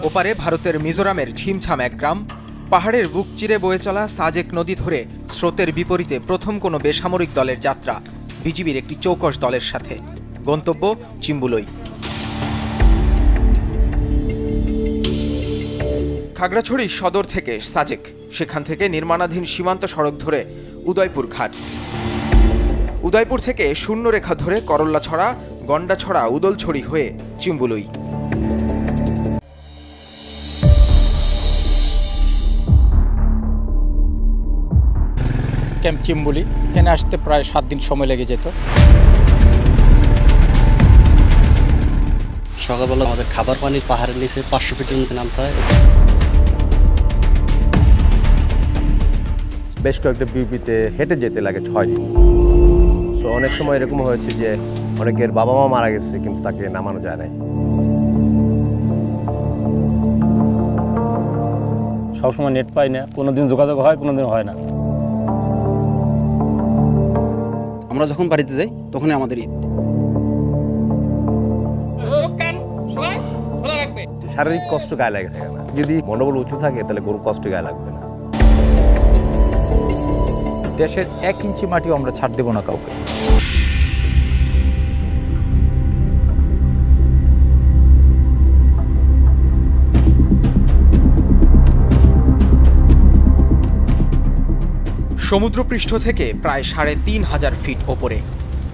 ওপারে ভারতের মিজোরামের ছিমছাম এক গ্রাম, পাহাড়ের বুক চিরে বয়ে চলা সাজেক নদী ধরে স্রোতের বিপরীতে প্রথম কোনো বেসামরিক দলের যাত্রা বিজিবির একটি চৌকস দলের সাথে। গন্তব্য চিম্বুলই। খাগড়াছড়ি সদর থেকে সাজেক, সেখান থেকে নির্মাণাধীন সীমান্ত সড়ক ধরে উদয়পুর ঘাট, উদয়পুর থেকে শূন্যরেখা ধরে করল্লাছড়া, গন্ডাছড়া, উদলছড়ি হয়ে চিম্বুলই। ক্যাম্প চিম্বুলি, এখানে আসতে প্রায় 7 দিন সময় লেগে যেত। সকালবেলা আমাদের খাবার পানির পাহাড়ের নিচে 500 ফিটের মধ্যে নামতে হয়। বেশ কয়েকটা বিউপিতে হেঁটে যেতে লাগে 6 দিন। সো অনেক সময় এরকম হয়েছে যে অনেকের বাবা মা মারা গেছে, কিন্তু তাকে নামানো যায় না। সবসময় নেট পাই না, কোনোদিন যোগাযোগ হয়, কোনোদিন হয় না। আমরা যখন বাড়িতে যাই তখনই আমাদের ঈদ। শারীরিক কষ্ট গায়ে লাগে থাকে না। যদি মনোবল উঁচু থাকে তাহলে কোনো কষ্ট গায়ে লাগবে না। দেশের 1 ইঞ্চি মাটিও আমরা ছাড় দেব না কাউকে। সমুদ্রপৃষ্ঠ থেকে প্রায় ৩,৫০০ ফিট ওপরে,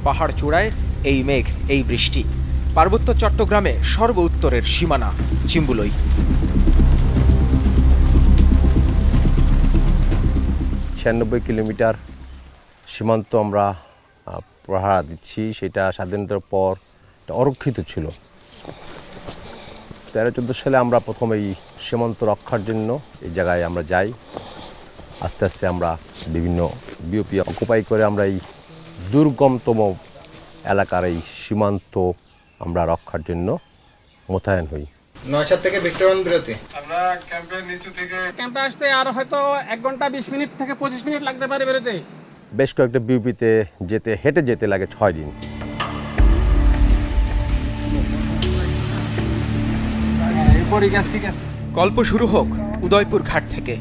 পাহাড় চূড়ায় এই মেঘ, এই বৃষ্টি। পার্বত্য চট্টগ্রামে সর্ব উত্তরের সীমানা চিম্বুলই। 96 কিলোমিটার সীমান্ত আমরা পাহারা দিচ্ছি। সেটা স্বাধীনতার পর অরক্ষিত ছিল। 13-14 সালে আমরা প্রথম এই সীমান্ত রক্ষার জন্য এই জায়গায় আমরা যাই। আস্তে আস্তে আমরা বিভিন্ন বিওপি অকুপাই করে আমরা এই দুর্গমতম এলাকার এই সীমান্ত আমরা রক্ষার জন্য মোতায়েন হই। 9 থেকে ভিক্টোরিয়ান বিরতি। আমরা ক্যাম্পের নিচু থেকে ক্যাম্পে আসতে আর হয়তো 1 ঘন্টা 20 মিনিট থেকে 25 মিনিট লাগতে পারে বেরোতে। বেশ কয়েকটা বিউপিতে হেঁটে যেতে লাগে 6 দিন। গল্প শুরু হোক উদয়পুর ঘাট থেকে।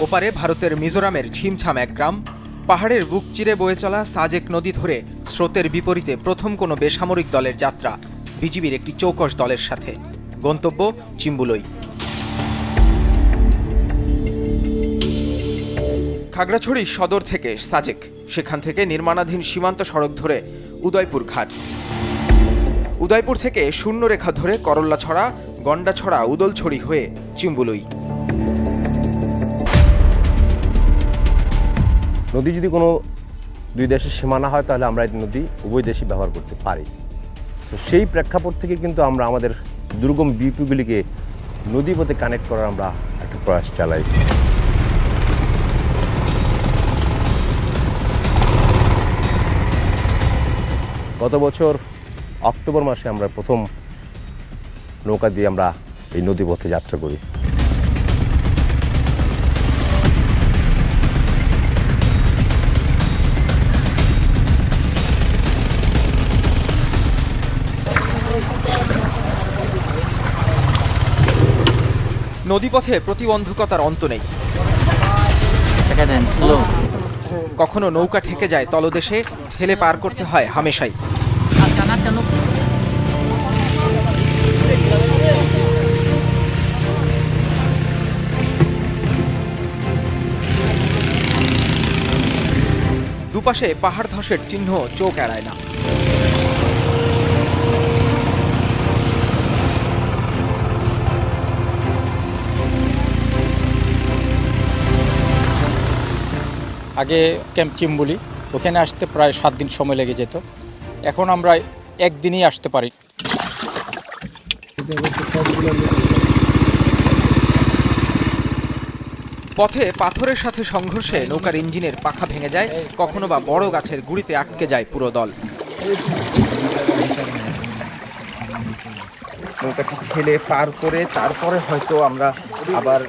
ওপারে ভারতের মিজোরামের ছিমছাম এক গ্রাম, পাহাড়ের বুক চিরে বয়ে চলা সাজেক নদী ধরে স্রোতের বিপরীতে প্রথম কোনো বেসামরিক দলের যাত্রা বিজিবির একটি চৌকস দলের সাথে। গন্তব্য চিম্বুলই। খাগড়াছড়ি সদর থেকে সাজেক, সেখান থেকে নির্মাণাধীন সীমান্ত সড়ক ধরে উদয়পুর ঘাট, উদয়পুর থেকে শূন্যরেখা ধরে করল্লাছড়া, গন্ডাছড়া, উদলছড়ি হয়ে চিম্বুলই। নদী যদি কোনো 2 দেশের সীমানা হয় তাহলে আমরা এই নদী উভয় দেশই ব্যবহার করতে পারি। তো সেই প্রেক্ষাপট থেকে কিন্তু আমরা আমাদের দুর্গম বিউপিগুলিকে নদীপথে কানেক্ট করার আমরা একটা প্রয়াস চালাই। গত বছর অক্টোবর মাসে আমরা প্রথম নৌকা দিয়ে আমরা এই নদীপথে যাত্রা করি। নদীপথে প্রতিবন্ধকতার অন্ত নেই। কখনো নৌকা ঠেকে যায় তলদেশে, ঠেলে পার করতে হয় হামেশাই। দুপাশে পাহাড় ধসের চিহ্ন চোখ এড়ায় না। আগে ক্যাম্প চিম্বুলি, ওখানে আসতে প্রায় 7 দিন সময় লেগে যেত। এখন আমরা 1 দিনই আসতে পারি। পথে পাথরের সাথে সংঘর্ষে নৌকার ইঞ্জিনের পাখা ভেঙে যায়, কখনো বা বড় গাছের গুঁড়িতে আটকে যায় পুরো দল। নৌকাটি ঠেলে পার করে তারপরে হয়তো আমরা আবার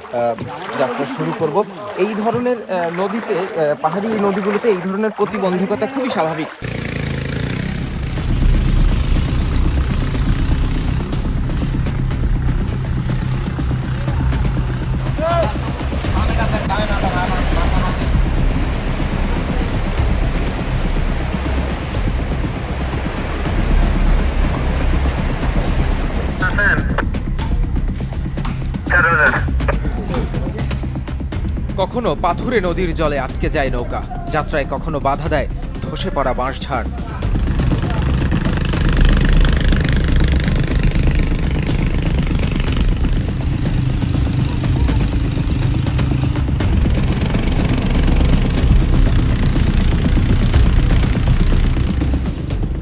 যাত্রা শুরু করব। এই ধরনের নদীতে, পাহাড়ি নদীগুলোতে এই ধরনের প্রতিবন্ধকতা খুবই স্বাভাবিক। কখনো পাথুরে নদীর জলে আটকে যায় নৌকা, যাত্রায় কখনো বাধা দেয় ধসে পড়া বাঁশঝাড়।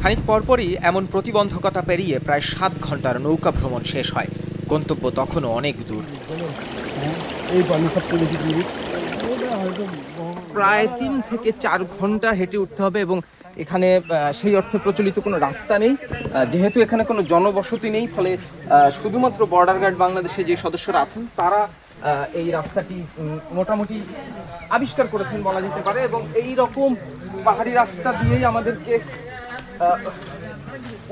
খানিক পরপরই এমন প্রতিবন্ধকতা পেরিয়ে প্রায় 7 ঘন্টার নৌকা ভ্রমণ শেষ হয়। গন্তব্য তখনও অনেক দূর। প্রায় 3 থেকে 4 ঘন্টা হেঁটে উঠতে হবে এবং এখানে সেই অর্থে প্রচলিত কোনো রাস্তা নেই, যেহেতু এখানে কোনো জনবসতি নেই, ফলে শুধুমাত্র বর্ডার গার্ড বাংলাদেশে যে সদস্যরা আছেন তারা এই রাস্তাটি মোটামুটি আবিষ্কার করেছেন বলা যেতে পারে, এবং এই রকম পাহাড়ি রাস্তা দিয়েই আমাদেরকে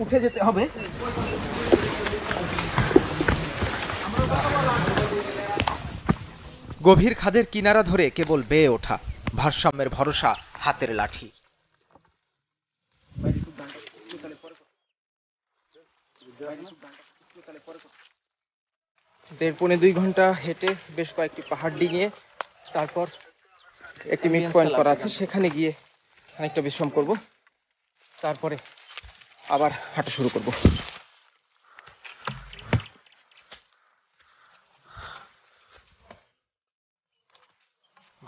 উঠে যেতে হবে। গভীর খাদের কিনারা ধরে কেবল বেয়ে ওঠা, ভারসাম্যের ভরসা হাতের লাঠি। দেড় পৌনে 2 ঘন্টা হেঁটে বেশ কয়েকটি পাহাড় ডিঙিয়ে তারপর একটি মিড পয়েন্ট করা আছে, সেখানে গিয়ে খানিকটা বিশ্রাম করব, তারপরে আবার হাঁটা শুরু করব।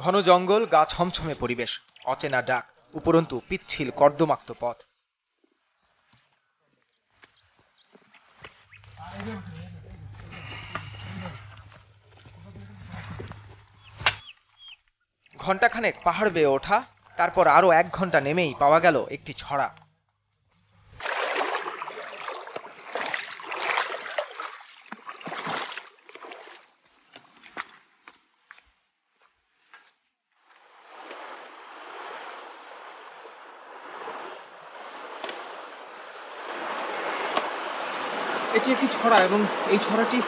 ঘন জঙ্গল, গা ছমছমে পরিবেশ, অচেনা ডাক, উপরন্তু পিচ্ছিল কর্দমাক্ত পথ। ঘণ্টাখানেক পাহাড় বেয়ে ওঠা, তারপর আরো 1 ঘন্টা নেমেই পাওয়া গেল একটি ছড়া। এটি একটি ছড়া এবং এই ছড়াটি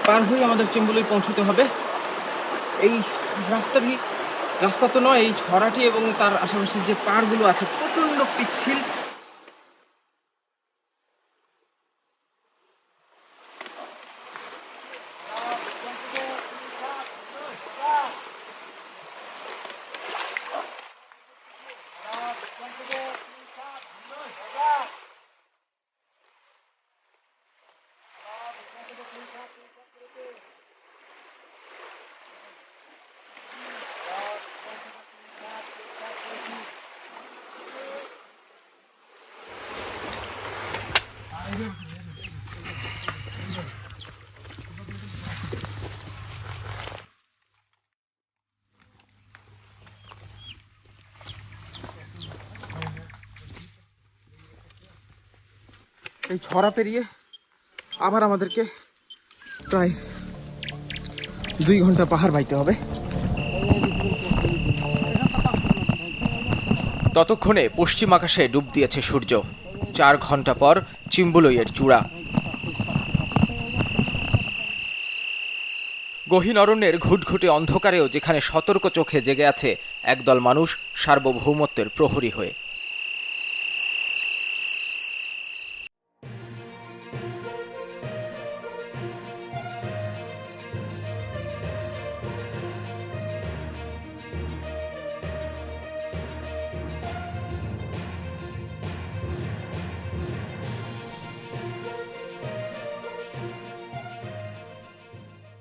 পার হয়ে আমাদের চিম্বুলি পৌঁছতে হবে। এই রাস্তা তো নয়, এই ছড়াটি এবং তার আশেপাশে যে পাড়গুলো আছে প্রচন্ড পিচ্ছিল। এই ছড়া পেরিয়ে আবার আমাদেরকে প্রায় 2 ঘন্টা পাহাড় বাইতে হবে। ততক্ষণে পশ্চিম আকাশে ডুব দিয়েছে সূর্য। 4 ঘন্টা পর চিম্বুলইয়ের চূড়া। গহীন অরণ্যের ঘুটঘুটে অন্ধকারেও যেখানে সতর্ক চোখে জেগে আছে একদল মানুষ সার্বভৌমত্বের প্রহরী হয়ে।